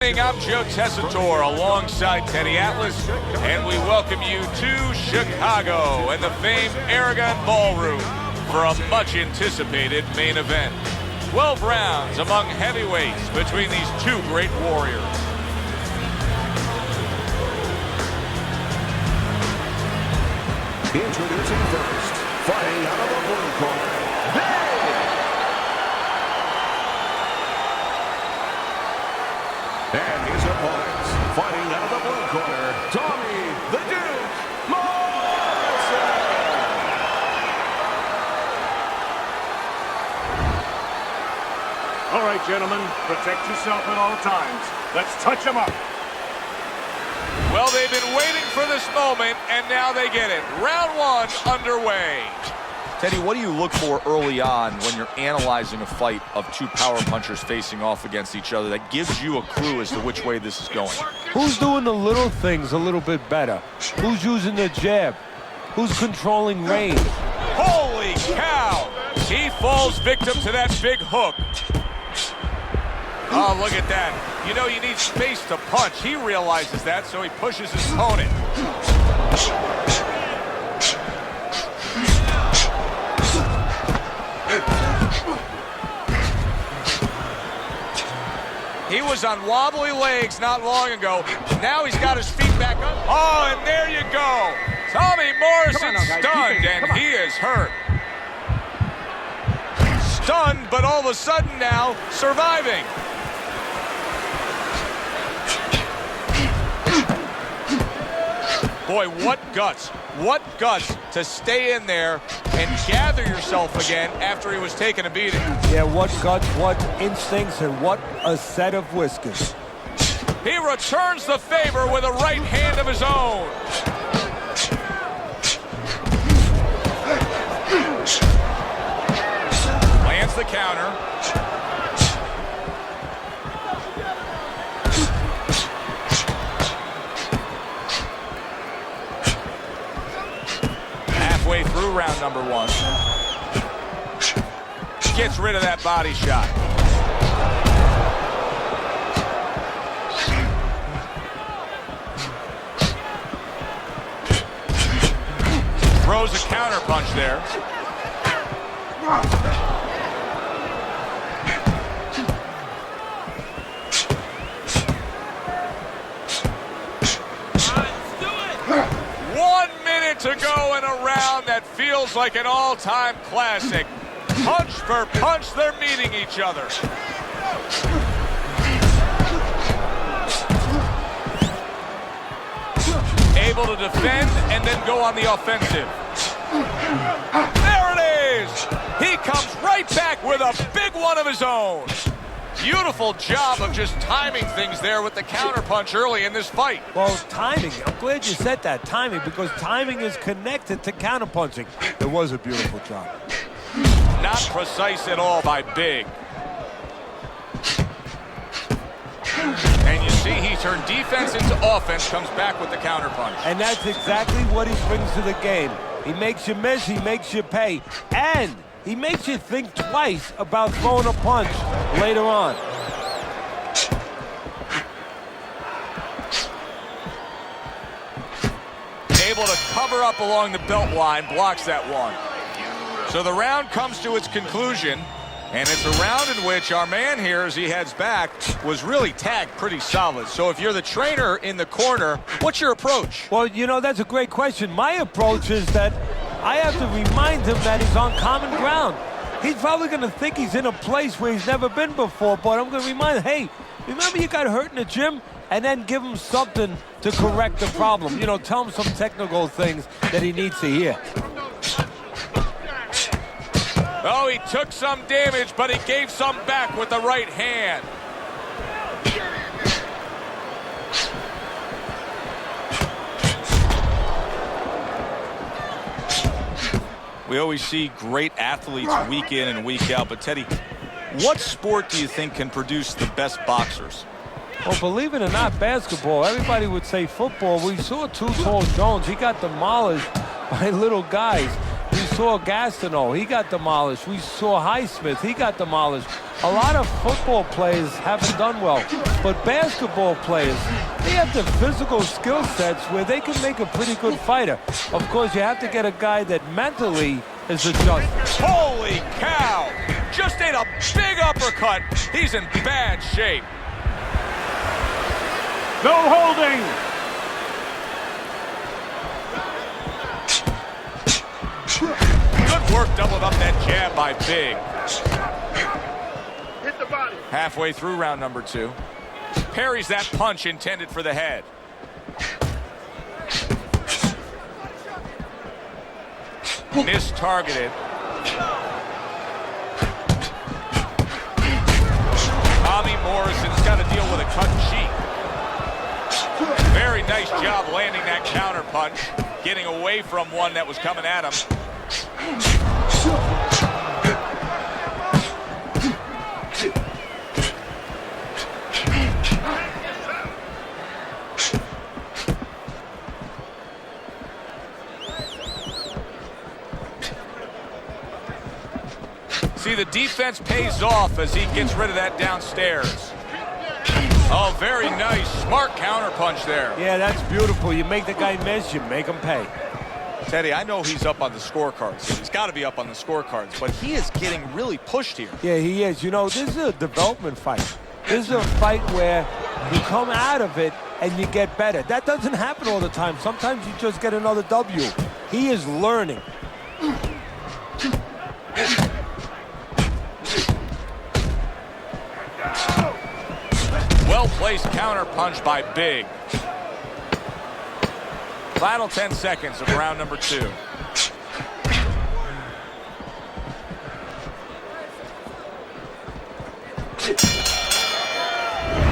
I'm Joe Tessitore alongside Teddy Atlas, and we welcome you to Chicago and the famed Aragon Ballroom for a much-anticipated main event. 12 rounds among heavyweights between these two great warriors. Introducing first, fighting out of the blue corner, and his opponents, fighting out of the blue corner, Tomi, the Duke, Morison. All right, gentlemen, protect yourself at all times. Let's touch them up. Well, they've been waiting for this moment, and now they get it. Round one underway. Teddy, what do you look for early on when you're analyzing a fight of two power punchers facing off against each other that gives you a clue as to which way this is going? Who's doing the little things a little bit better? Who's using the jab? Who's controlling range? Holy cow! He falls victim to that big hook. Oh, look at that. You know you need space to punch. He realizes that, so he pushes his opponent. He was on wobbly legs not long ago. Now he's got his feet back up. Oh, and there you go. Tomi Morison's stunned, and he is hurt. Stunned, but all of a sudden now surviving. Boy, what guts to stay in there and gather yourself again after he was taking a beating. Yeah, what guts, what instincts, and what a set of whiskers. He returns the favor with a right hand of his own. Lands the counter. Halfway through round number one. Gets rid of that body shot. Throws a counter punch there. To go in a round that feels like an all-time classic. Punch for punch, they're meeting each other. Able to defend and then go on the offensive. There it is! He comes right back with a big one of his own. Beautiful job of just timing things there with the counterpunch early in this fight. Well, timing. I'm glad you said that, timing, because timing is connected to counterpunching. It was a beautiful job. Not precise at all by Big. And you see he turned defense into offense, comes back with the counterpunch. And that's exactly what he brings to the game. He makes you miss, he makes you pay, and he makes you think twice about throwing a punch later on. Able to cover up along the belt line, blocks that one. So the round comes to its conclusion, and it's a round in which our man here, as he heads back, was really tagged pretty solid. So if you're the trainer in the corner, what's your approach? Well, you know, that's a great question. My approach is that I have to remind him that he's on common ground. He's probably going to think he's in a place where he's never been before, but I'm going to remind him, hey, remember you got hurt in the gym? And then give him something to correct the problem. You know, tell him some technical things that he needs to hear. Oh, he took some damage, but he gave some back with the right hand. We always see great athletes week in and week out, but Teddy, what sport do you think can produce the best boxers? Well, believe it or not, basketball, everybody would say football. We saw Too Tall Jones. He got demolished by little guys. We saw Gastineau. He got demolished. We saw Highsmith. He got demolished. a lot of football players haven't done well, but basketball players, they have the physical skill sets where they can make a pretty good fighter. Of course, you have to get a guy that mentally is adjusted. Holy cow! Just ate a big uppercut. He's in bad shape. No holding. Good work doubling up that jab by Big. Hit the body. Halfway through round number 2. Parries that punch intended for the head. Mistargeted. Tommy Morison's got to deal with a cut cheek. Very nice job landing that counter punch, getting away from one that was coming at him. See, the defense pays off as he gets rid of that downstairs. Oh, very nice. Smart counterpunch there. Yeah, that's beautiful. You make the guy miss, you make him pay. Teddy, I know he's up on the scorecards. He's got to be up on the scorecards, but he is getting really pushed here. Yeah, he is. You know, this is a development fight. This is a fight where you come out of it and you get better. That doesn't happen all the time. Sometimes you just get another W. He is learning. Well-placed counter punch by Big. Final 10 seconds of round number 2.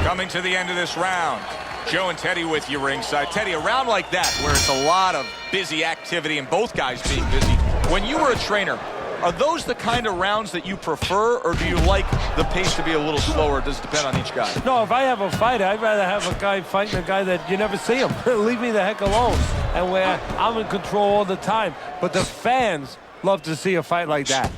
Coming to the end of this round. Joe and Teddy with you ringside. Teddy, a round like that where it's a lot of busy activity and both guys being busy. When you were a trainer, are those the kind of rounds that you prefer, or do you like the pace to be a little slower? Does it depend on each guy? No, if I have a fight, I'd rather have a guy fighting a guy that you never see him. Leave me the heck alone. And where I'm in control all the time. But the fans love to see a fight like that.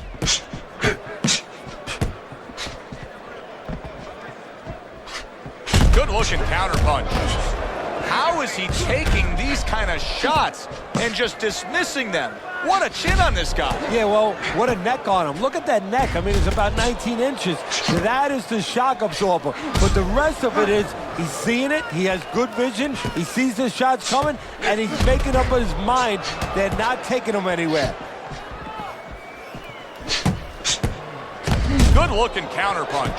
Good looking counter punch. How is he taking these kind of shots and just dismissing them? What a chin on this guy. Yeah, well, what a neck on him. Look at that neck. I mean, it's about 19 inches. That is the shock absorber. But the rest of it is he's seeing it. He has good vision. He sees the shots coming, and he's making up his mind they're not taking him anywhere. Good looking counter punch.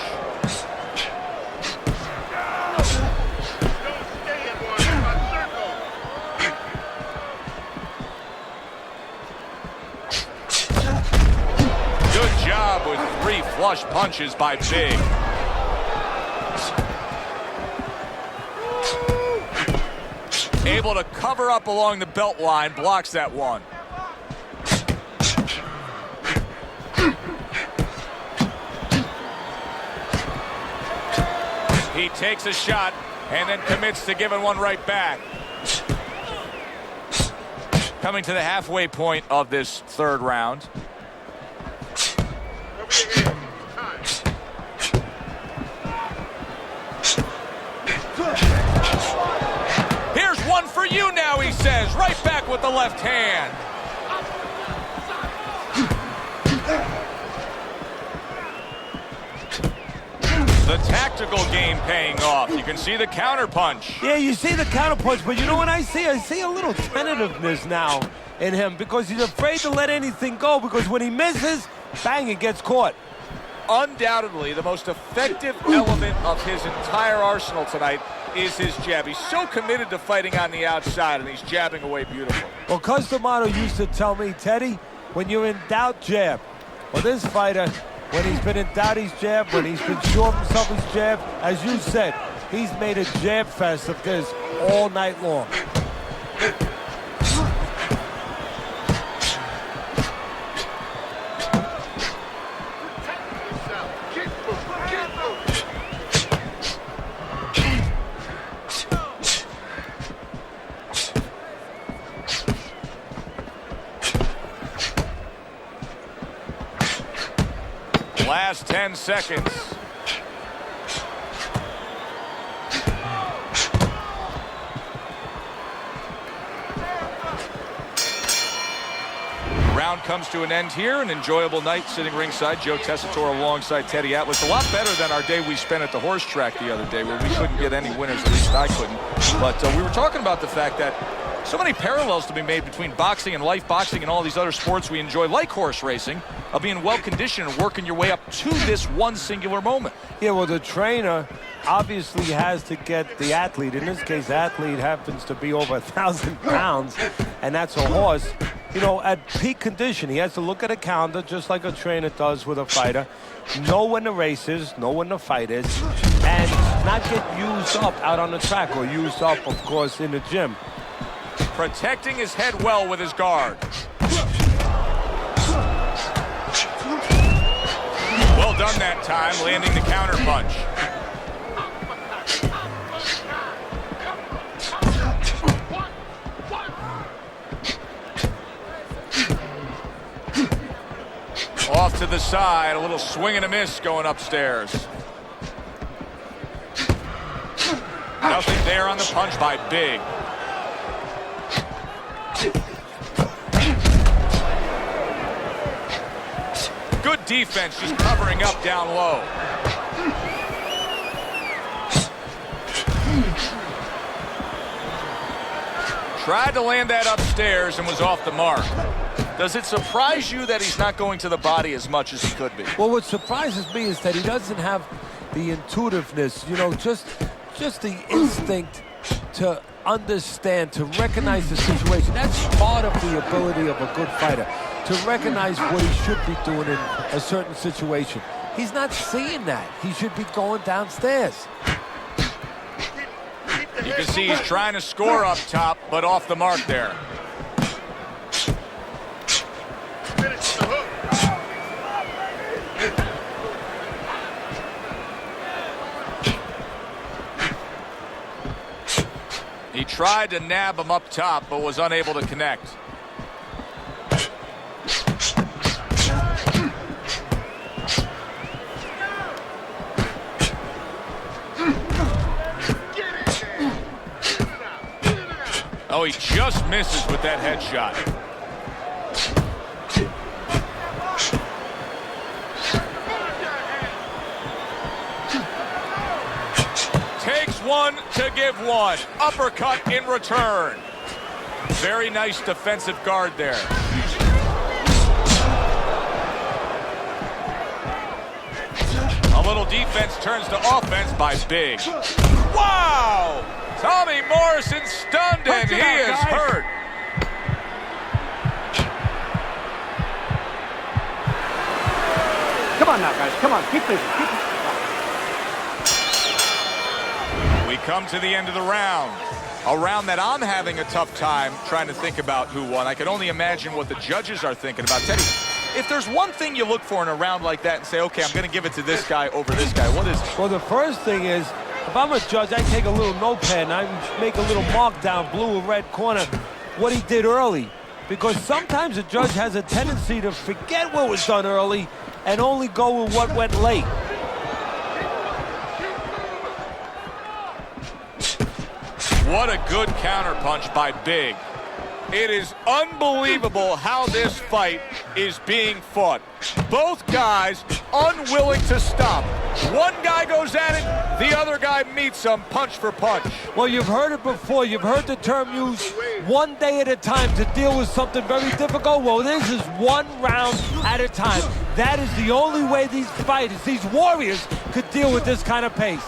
Good job with 3 flush punches by Big. Able to cover up along the belt line, blocks that one. He takes a shot and then commits to giving one right back. Coming to the halfway point of this 3rd round. Here's one for you now, he says, right back with the left hand. The tactical game paying off. You can see the counter punch. Yeah, you see the counter punch, but you know what I see? I see a little tentativeness now in him because he's afraid to let anything go because when he misses, bang, it gets caught. Undoubtedly, the most effective element of his entire arsenal tonight is his jab. He's so committed to fighting on the outside, and he's jabbing away beautifully. Well, Customato used to tell me, Teddy, when you're in doubt, jab. Well, this fighter, when he's been in doubt, he's jabbed. When he's been sure of himself, he's jabbed. As you said, he's made a jab fest of this all night long. Last 10 10 seconds. Round comes to an end here. An enjoyable night sitting ringside. Joe Tessitore alongside Teddy Atlas. A lot better than our day we spent at the horse track the other day, where we couldn't get any winners. At least I couldn't. But we were talking about the fact that so many parallels to be made between boxing and life boxing and all these other sports we enjoy, like horse racing, of being well-conditioned and working your way up to this one singular moment. Yeah, well, the trainer obviously has to get the athlete. In this case, the athlete happens to be over 1,000 pounds, and that's a horse. You know, at peak condition, he has to look at a calendar just like a trainer does with a fighter, know when the race is, know when the fight is, and not get used up out on the track, or used up, of course, in the gym. Protecting his head well with his guard. Well done that time, landing the counter punch. Off to the side, a little swing and a miss going upstairs. Nothing there on the punch by Big. Good defense, just covering up down low. Tried to land that upstairs and was off the mark. Does it surprise you that he's not going to the body as much as he could be? Well, what surprises me is that he doesn't have the intuitiveness, you know, just the instinct to understand, to recognize the situation. That's part of the ability of a good fighter, to recognize what he should be doing in a certain situation. He's not seeing that. He should be going downstairs. You can see he's trying to score up top, but off the mark there. He tried to nab him up top, but was unable to connect. Oh, he just misses with that headshot. Takes one to give one. Uppercut in return. Very nice defensive guard there. A little defense turns to offense by Big. Wow! Tommy Morrison stunned and he is hurt. Come on now, guys. Come on. Keep this. We come to the end of the round. A round that I'm having a tough time trying to think about who won. I can only imagine what the judges are thinking about. Teddy, if there's one thing you look for in a round like that and say, okay, I'm going to give it to this guy over this guy, what is it? Well, the first thing is, if I'm a judge, I take a little notepad and I make a little mark down blue or red corner what he did early. Because sometimes a judge has a tendency to forget what was done early and only go with what went late. What a good counterpunch by Big. It is unbelievable how this fight is being fought. Both guys unwilling to stop. One guy goes at it, the other guy meets him punch for punch. Well, you've heard it before. You've heard the term used, one day at a time to deal with something very difficult. Well, this is one round at a time. That is the only way these fighters, these warriors, could deal with this kind of pace.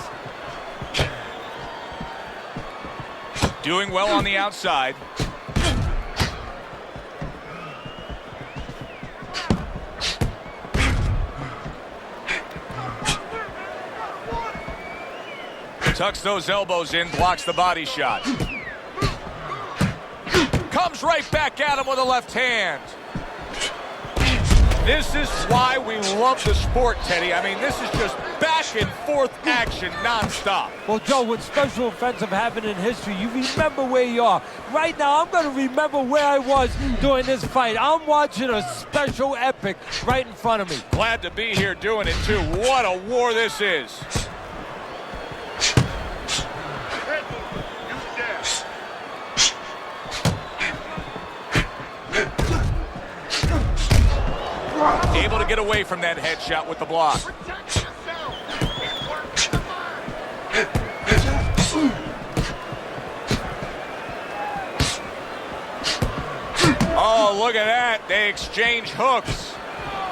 Doing well on the outside. Tucks those elbows in, blocks the body shot. Comes right back at him with a left hand. This is why we love the sport, Teddy. I mean, this is just back and forth action nonstop. Well, Joe, with special events have happened in history, you remember where you are. Right now, I'm going to remember where I was during this fight. I'm watching a special epic right in front of me. Glad to be here doing it, too. What a war this is. Able to get away from that headshot with the block. Oh, look at that. They exchange hooks.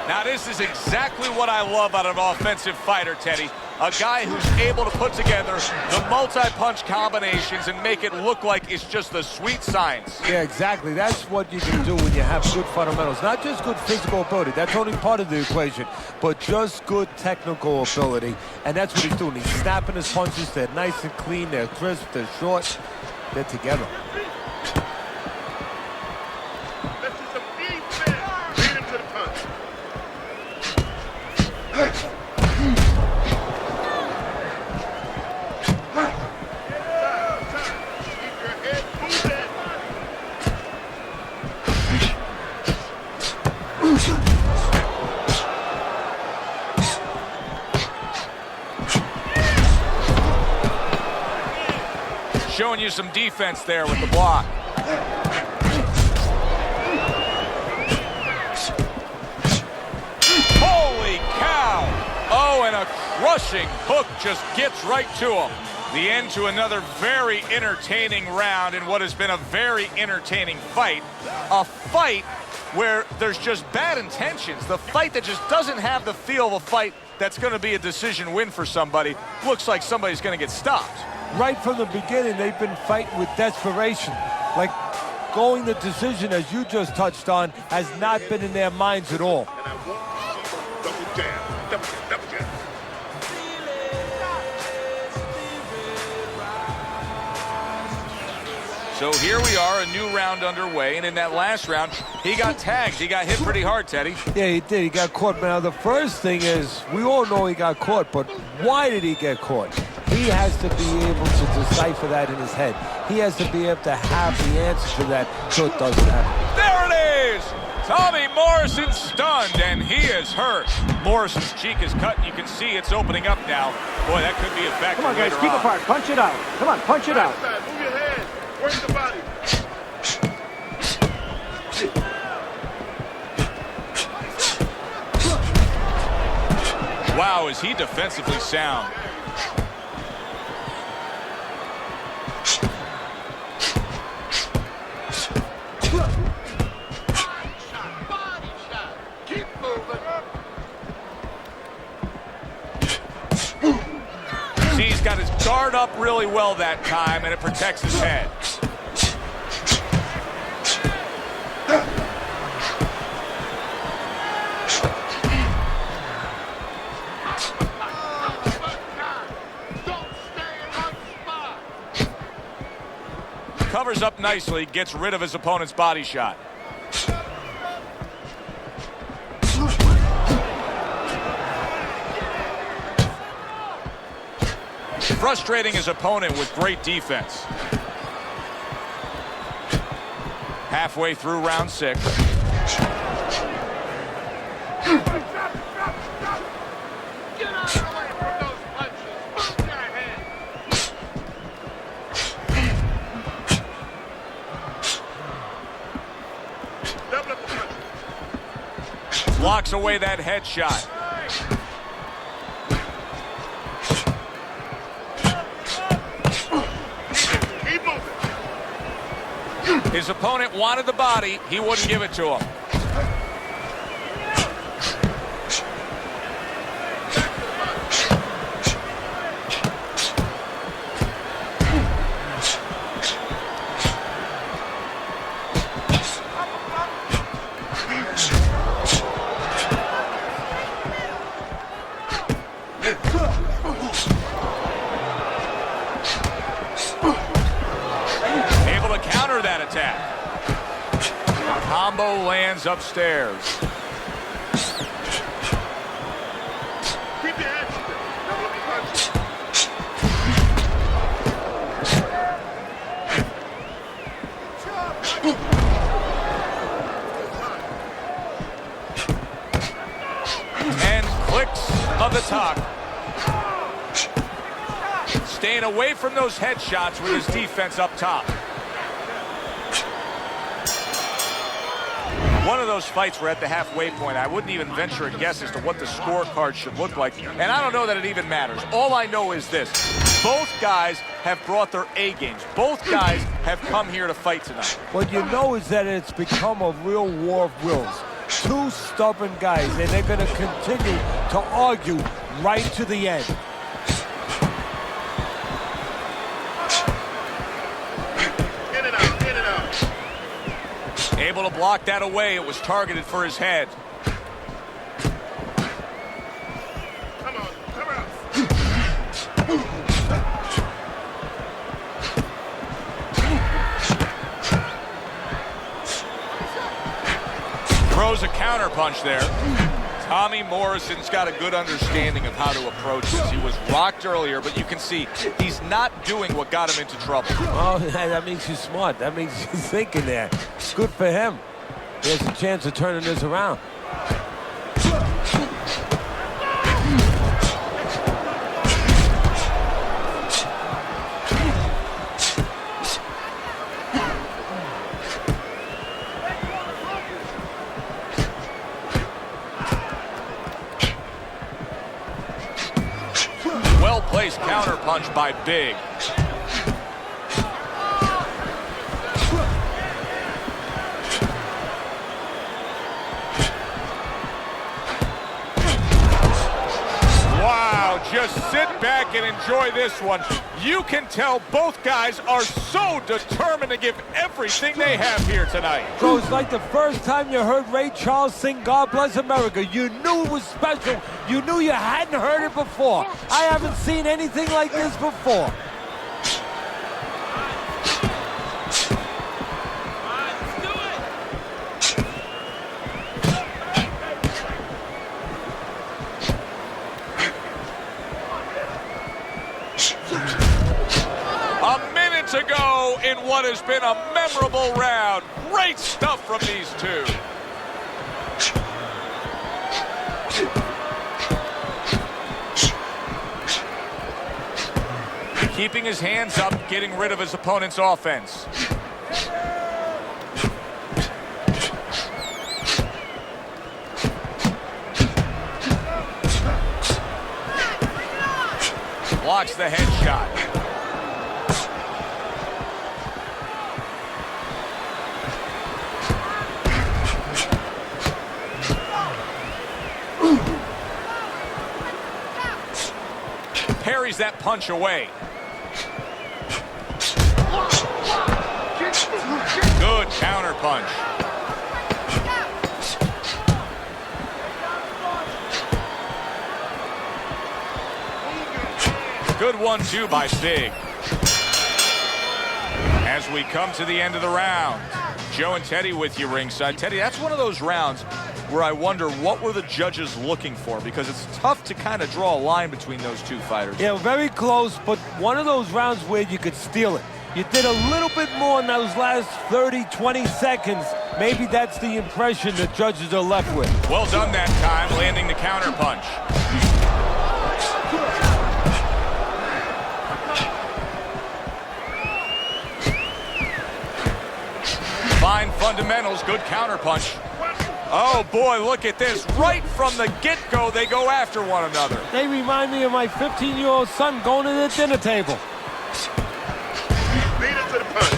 Now, this is exactly what I love out of an offensive fighter, Teddy. A guy who's able to put together the multi-punch combinations and make it look like it's just the sweet science. Yeah, exactly. That's what you can do when you have good fundamentals. Not just good physical ability. That's only part of the equation. But just good technical ability. And that's what he's doing. He's snapping his punches. They're nice and clean. They're crisp. They're short. They're together. This is a defense. Lead him to the punch. Showing you some defense there with the block. Holy cow! Oh, and a crushing hook just gets right to him. The end to another very entertaining round in what has been a very entertaining fight. A fight where there's just bad intentions. The fight that just doesn't have the feel of a fight that's going to be a decision win for somebody. Looks like somebody's going to get stopped. Right from the beginning, they've been fighting with desperation. Like going the decision, as you just touched on, has not been in their minds at all. And I won't double jab, double jab, double jab. So here we are, a new round underway, and in that last round, he got tagged. He got hit pretty hard, Teddy. Yeah, he did. He got caught. Now, the first thing is, we all know he got caught, but why did he get caught? He has to be able to decipher that in his head. He has to be able to have the answer to that so it doesn't happen. There it is! Tommy Morison's stunned, and he is hurt. Morison's cheek is cut, and you can see it's opening up now. Boy, that could be a factor. Come on, guys, later keep on. apart. Punch it out. Come on, punch it out. Side, move your head. Work the body. Wow, is he defensively sound. Keep moving. See, he's got his guard up really well that time, and it protects his head. Covers up nicely, gets rid of his opponent's body shot. Frustrating his opponent with great defense. Halfway through round 6. Get out of the way from those punches. Move your head. Double up the punches. Blocks away that headshot. Keep moving. His opponent wanted the body. He wouldn't give it to him. Able to counter that attack. Combo lands upstairs. Keep your head straight. And clicks of the top. Staying away from those headshots with his defense up top. One of those fights, we're at the halfway point. I wouldn't even venture a guess as to what the scorecard should look like. And I don't know that it even matters. All I know is this. Both guys have brought their A games. Both guys have come here to fight tonight. What you know is that it's become a real war of wills. Two stubborn guys, and they're going to continue to argue right to the end. Get it out, get it out. Able to block that away. It was targeted for his head. Come on, come out. Throws a counter punch there. Tommy Morison's got a good understanding of how to approach this. He was rocked earlier, but you can see he's not doing what got him into trouble. Oh, that means he's smart. That means he's thinking there. It's good for him. He has a chance of turning this around. Well-placed counter punch by Big. Wow, just sit back and enjoy this one. You can tell both guys are so determined to give everything they have here tonight. So it's like the first time you heard Ray Charles sing God Bless America. You knew it was special. You knew you hadn't heard it before. I haven't seen anything like this before. To go in what has been a memorable round. Great stuff from these two. Keeping his hands up, getting rid of his opponent's offense. Blocks the headshot. Parries that punch away. Good counter punch. Good 1-2 by Big. As we come to the end of the round, Joe and Teddy with you ringside. Teddy, that's one of those rounds where I wonder what were the judges looking for, because it's tough to kind of draw a line between those two fighters. Yeah, very close, but one of those rounds where you could steal it. You did a little bit more in those last 30, 20 seconds. Maybe that's the impression the judges are left with. Well done that time, landing the counter punch. Fine fundamentals, good counter punch. Oh boy, look at this. Right from the get-go, they go after one another. They remind me of my 15-year-old son going to the dinner table. Beat it to the punch.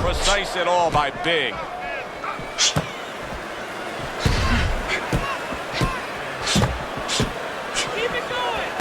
Precise at all by Big. Keep it going.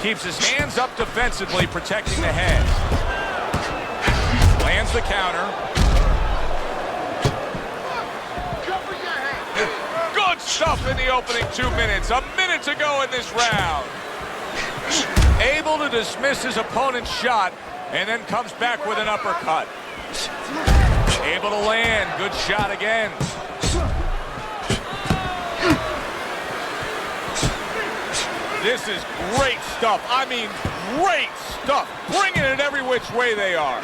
Keeps his hands up defensively, protecting the head. Lands the counter. Good stuff in the opening 2 minutes. A minute to go in this round. Able to dismiss his opponent's shot and then comes back with an uppercut. Able to land. Good shot again. This is great stuff. I mean, great stuff. Bringing it every which way they are.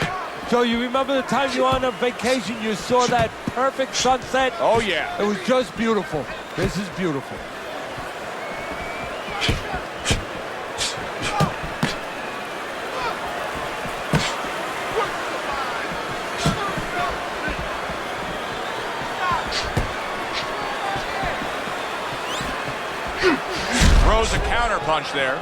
Joe, you remember the time you were on a vacation, you saw that perfect sunset? Oh, yeah. It was just beautiful. This is beautiful. Throws a counter punch there.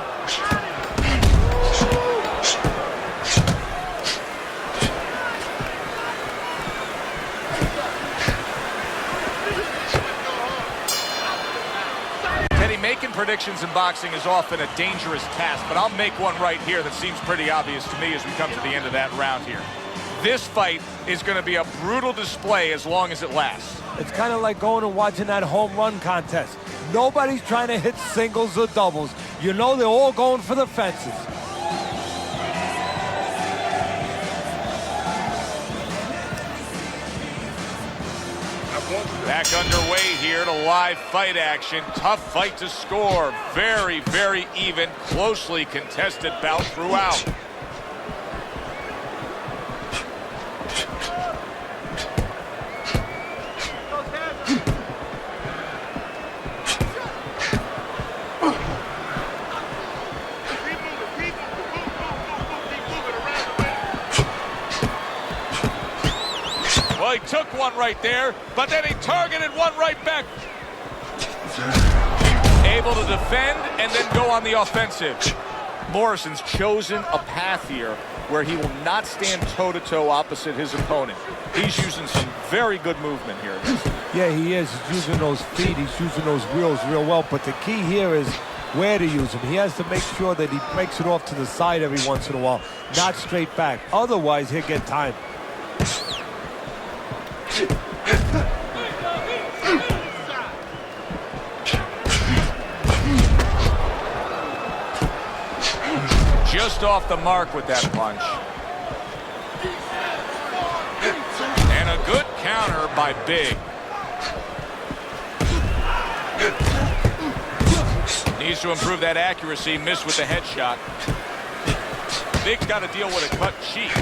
Teddy, making predictions in boxing is often a dangerous task, but I'll make one right here that seems pretty obvious to me as we come to the end of that round here. This fight is going to be a brutal display as long as it lasts. It's kind of like going and watching that home run contest. Nobody's trying to hit singles or doubles. You know they're all going for the fences. Back underway here to live fight action. Tough fight to score. Very, very even, closely contested bout throughout. Well, he took one right there, but then he targeted one right back. Able to defend and then go on the offensive. Morison's chosen a path here where he will not stand toe-to-toe opposite his opponent. He's using some very good movement here. Yeah, he is. He's using those feet. He's using those wheels real well. But the key here is where to use them. He has to make sure that he breaks it off to the side every once in a while, not straight back. Otherwise, he'll get time. Just off the mark with that punch. And a good counter by Big. Needs to improve that accuracy. Missed with the headshot. Big's got to deal with a cut cheek.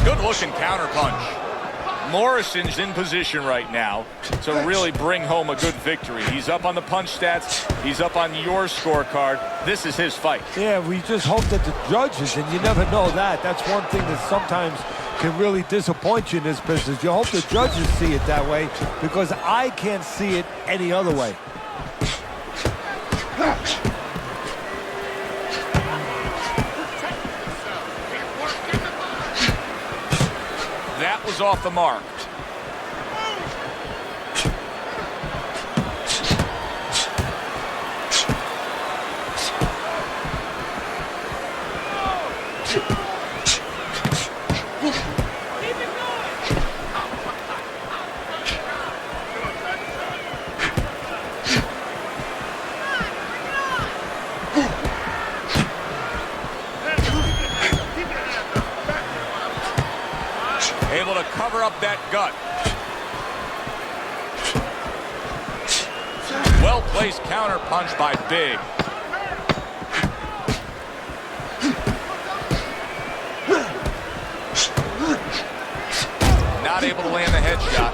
Good-looking counter punch. Morison's in position right now to really bring home a good victory. He's up on the punch stats. He's up on your scorecard. This is his fight. Yeah, we just hope that the judges, and you never know that. That's one thing that sometimes can really disappoint you in this business. You hope the judges see it that way because I can't see it any other way. That was off the mark. Able to cover up that gut. Well-placed counter punch by Big. Not able to land the headshot.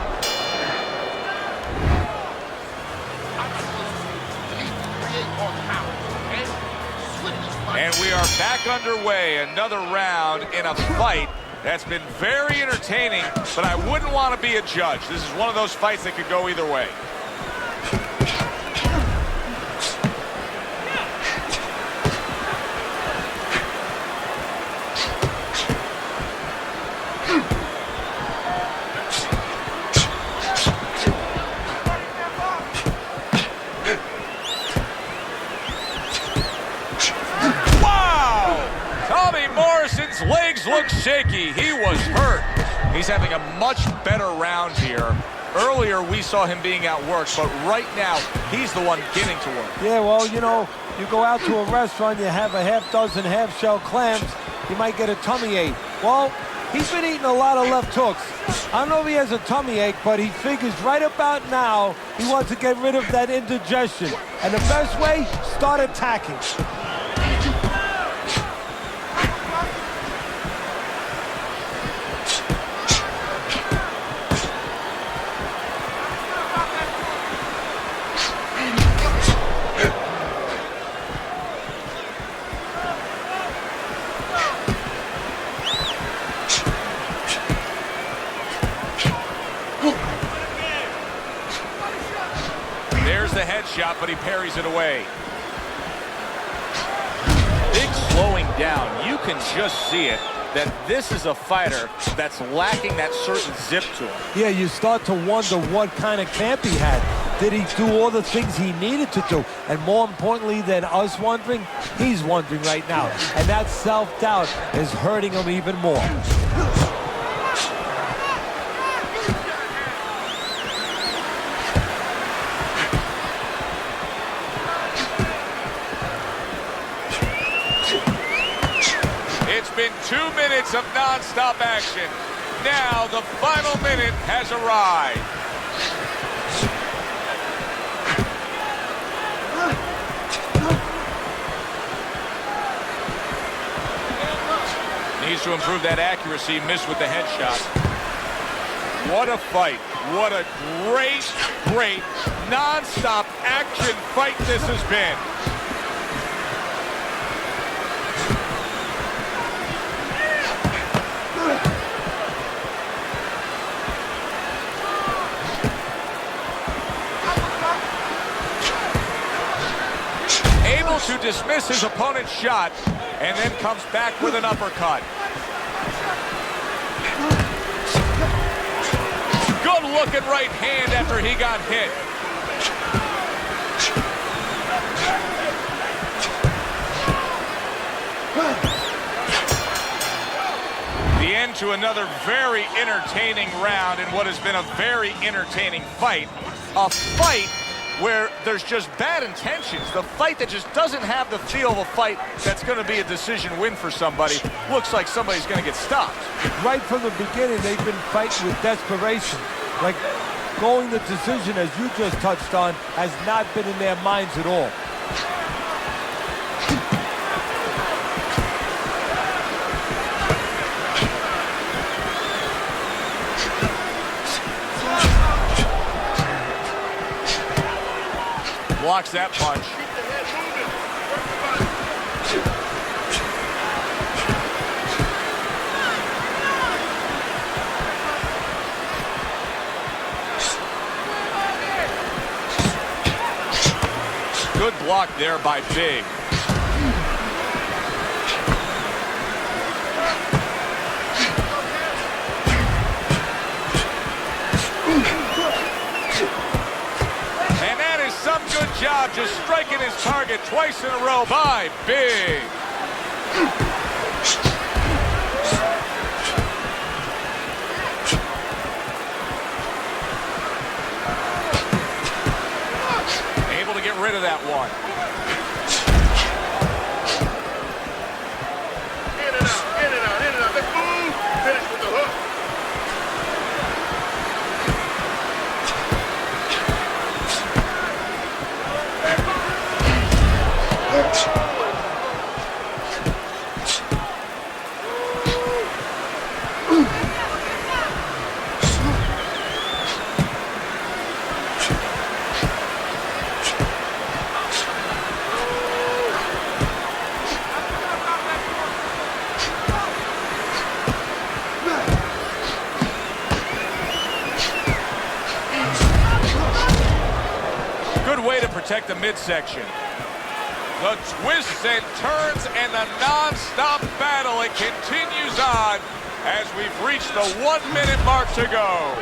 And we are back underway. Another round in a fight that's been very entertaining, but I wouldn't want to be a judge. This is one of those fights that could go either way. shaky. He was hurt. He's having a much better round here. Earlier, we saw him being outworked, but right now, he's the one getting to work. Yeah, well, you know, you go out to a restaurant, you have a half dozen half-shell clams, you might get a tummy ache. Well, he's been eating a lot of left hooks. I don't know if he has a tummy ache, but he figures right about now he wants to get rid of that indigestion. And the best way, start attacking. There's the headshot, but he parries it away. Big slowing down. You can just see it, that this is a fighter that's lacking that certain zip to him. Yeah, you start to wonder what kind of camp he had. Did he do all the things he needed to do? And more importantly than us wondering, he's wondering right now. And that self-doubt is hurting him even more. It's been 2 minutes of non-stop action. Now the final minute has arrived. Needs to improve that accuracy, missed with the headshot. What a fight. What a great non-stop action fight this has been. Able to dismiss his opponent's shot and then comes back with an uppercut. Good looking right hand after he got hit. The end to another very entertaining round in what has been a very entertaining fight. A fight where there's just bad intentions. The fight that just doesn't have the feel of a fight that's going to be a decision win for somebody. Looks like somebody's going to get stopped. Right from the beginning, they've been fighting with desperation. Like, going the decision, as you just touched on, has not been in their minds at all. Blocks that punch. Good block there by Big. Some good job just striking his target twice in a row by Big. Able to get rid of that one. In and out, in and out, in and out. Let's move. Finish with the hook. Good way to protect the midsection. The twists and turns and the non-stop battle, it continues on as we've reached the 1 minute mark to go.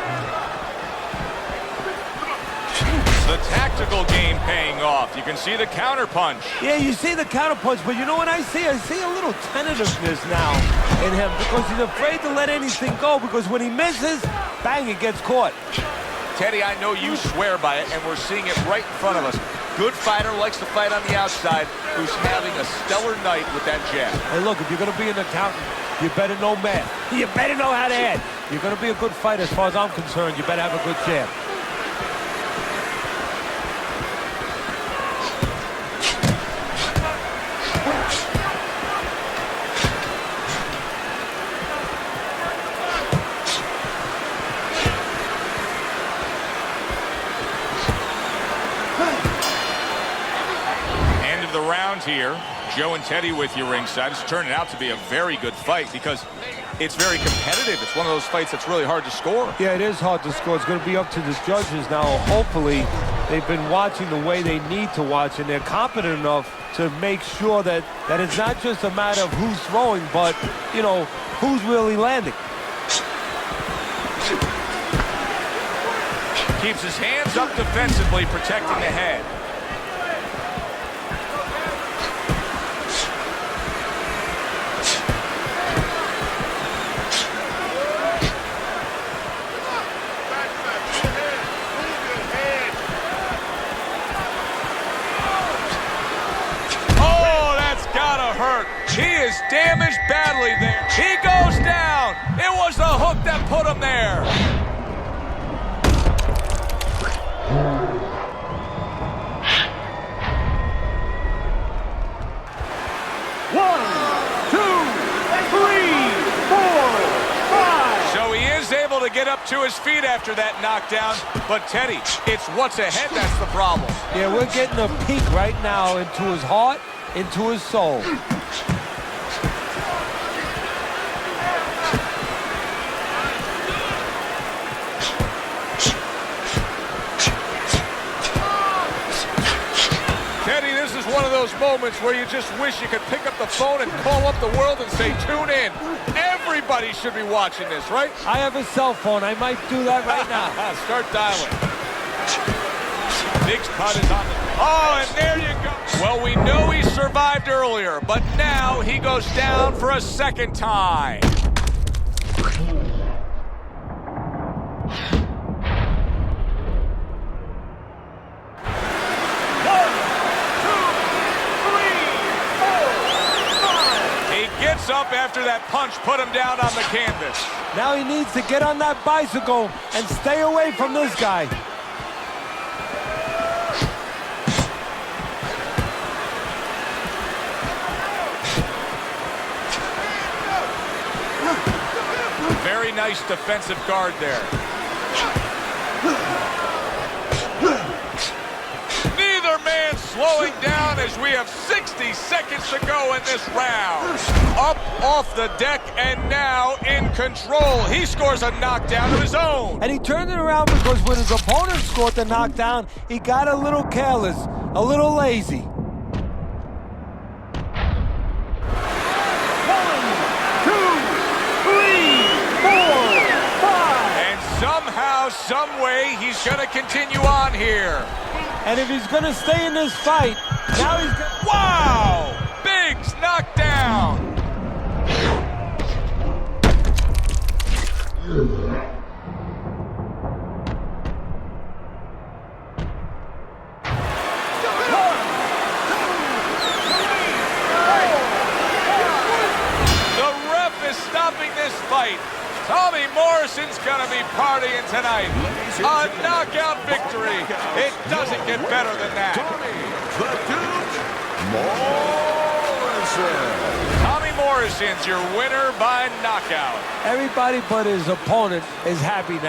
The tactical game paying off. You can see the counter punch. Yeah, you see the counter punch, but you know what I see? I see a little tentativeness now in him because he's afraid to let anything go because when he misses, bang, it gets caught. Teddy, I know you swear by it, and we're seeing it right in front of us. Good fighter, likes to fight on the outside, who's having a stellar night with that jab. Hey, look, if you're going to be an accountant, you better know math. You better know how to add. You're going to be a good fighter as far as I'm concerned. You better have a good jab. The round here. Joe and Teddy with you ringside. It's turning out to be a very good fight because it's very competitive. It's one of those fights that's really hard to score. Yeah, it is hard to score. It's going to be up to the judges now. Hopefully, they've been watching the way they need to watch, and they're competent enough to make sure that it's not just a matter of who's throwing, but, you know, who's really landing. Keeps his hands up defensively, protecting the head. He is damaged badly there. He goes down. It was the hook that put him there. One, two, three, four, five. So he is able to get up to his feet after that knockdown. But Teddy, it's what's ahead that's the problem. Yeah, we're getting a peek right now into his heart, into his soul. One of those moments where you just wish you could pick up the phone and call up the world and say, tune in. Everybody should be watching this, right? I have a cell phone. I might do that right now. Start dialing. Big cut is on the... Oh, and there you go. Well, we know he survived earlier, but now he goes down for a second time. Up after that punch put him down on the canvas. Now he needs to get on that bicycle and stay away from this guy. Very nice defensive guard there. Neither man slowing down as we have 60 seconds to go in this round. Up off the deck and now in control. He scores a knockdown of his own. And he turned it around because when his opponent scored the knockdown, he got a little careless, a little lazy. 1, 2, 3, 4, 5. And somehow, some way, he's going to continue on here. And if he's going to stay in this fight, now he's going to... Wow! Biggs knocked down. The ref is stopping this fight. Tommy Morison's going to be partying tonight. A knockout victory. It doesn't get better than that. Tommy, the Duke, Morrison. Tommy Morison's your winner by knockout. Everybody but his opponent is happy now.